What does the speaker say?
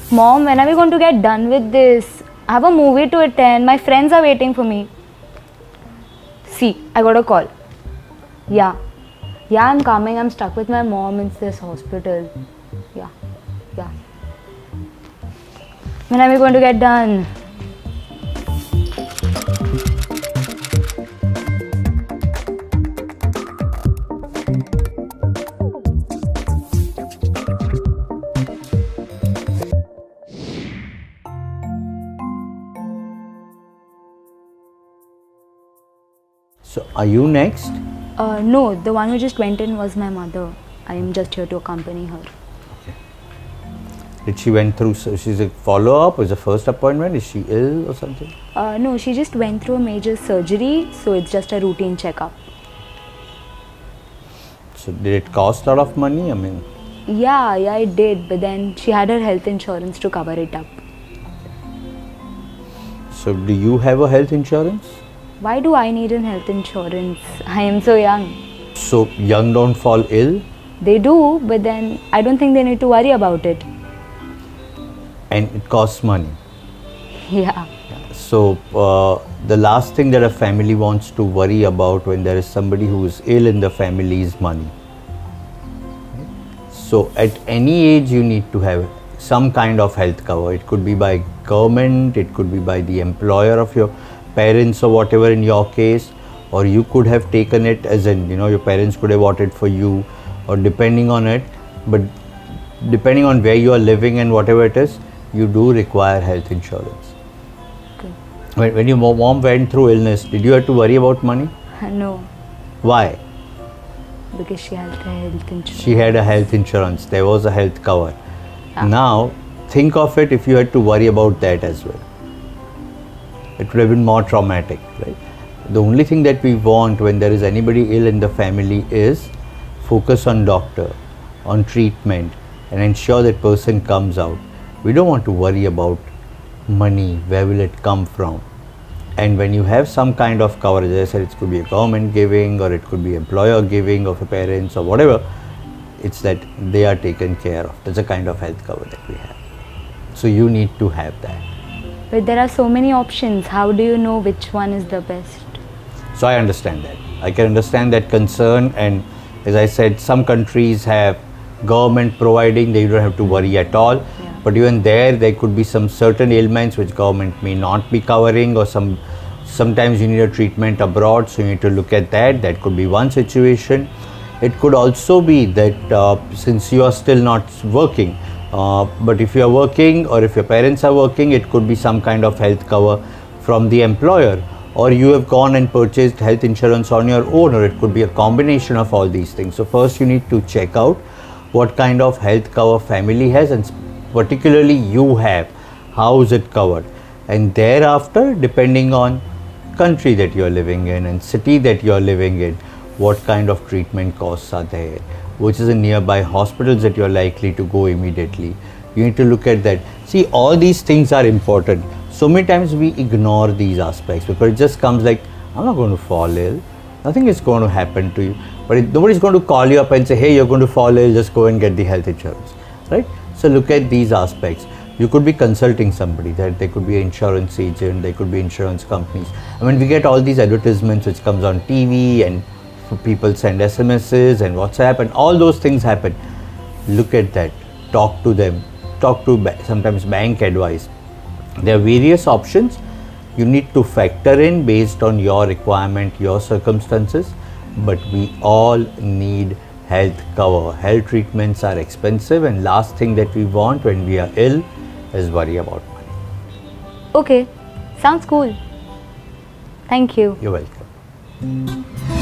Mom, when are we going to get done with this? I have a movie to attend. My friends are waiting for me. See, I got a call. Yeah, I'm coming. I'm stuck with my mom in this hospital. Yeah. When are we going to get done? So, are you next? No, the one who just went in was my mother. I am just here to accompany her. Okay. Did she went through, so she's a follow-up, was the first appointment, is she ill or something? No, she just went through a major surgery, so it's just a routine checkup. So, did it cost a lot of money? I mean, Yeah, it did, but then she had her health insurance to cover it up. so do you have a health insurance? Why do I need an health insurance? I am so young. So, young don't fall ill They do, but then I don't think they need to worry about it. and it costs money. Yeah. So, the last thing that a family wants to worry about when there is somebody who is ill in the family is money. So, at any age, you need to have some kind of health cover. It could be by government, it could be by the employer of your parents or whatever in your case, or you could have taken it as in, your parents could have bought it for you, or depending on it. But depending on where you are living and whatever it is, you do require health insurance. Okay. When your mom went through illness, did you have to worry about money? No, Why? because she had the health insurance. She had a health insurance, there was a health cover. Yeah. Now, think of it if you had to worry about that as well. It would have been more traumatic, right? The only thing that we want when there is anybody ill in the family is focus on doctor, on treatment, and ensure that person comes out. We don't want to worry about money, where will it come from? And when you have some kind of coverage, as I said, it could be a government giving or it could be employer giving of your parents or whatever, it's that they are taken care of. That's the kind of health cover that we have. So you need to have that. But there are so many options. How do you know which one is the best? So I understand that. I can understand that concern, and as I said, some countries have government providing, they don't have to worry at all. Yeah. But even there could be some certain ailments which government may not be covering, or sometimes you need a treatment abroad, so you need to look at that. That could be one situation. It could also be that since you are still not working, but if you are working or if your parents are working, it could be some kind of health cover from the employer, or you have gone and purchased health insurance on your own, or it could be a combination of all these things. So first you need to check out what kind of health cover family has, and particularly you have, how is it covered, and thereafter, depending on country that you are living in and city that you are living in, what kind of treatment costs are there, which is the nearby hospitals that you are likely to go immediately. You need to look at that. See, all these things are important. So many times we ignore these aspects because it just comes like, I'm not going to fall ill, nothing is going to happen to you. But nobody's going to call you up and say, hey, you're going to fall ill, just go and get the health insurance, right? So look at these aspects. You could be consulting somebody, that they could be an insurance agent, they could be insurance companies. I mean, we get all these advertisements which comes on TV, and people send SMSs and WhatsApp, and all those things happen. Look at that, talk to them, talk to sometimes bank advice. There are various options. You need to factor in based on your requirement, your circumstances, but we all need health cover. Health treatments are expensive, and last thing that we want when we are ill is worry about money. Okay, sounds cool. Thank you. You're welcome.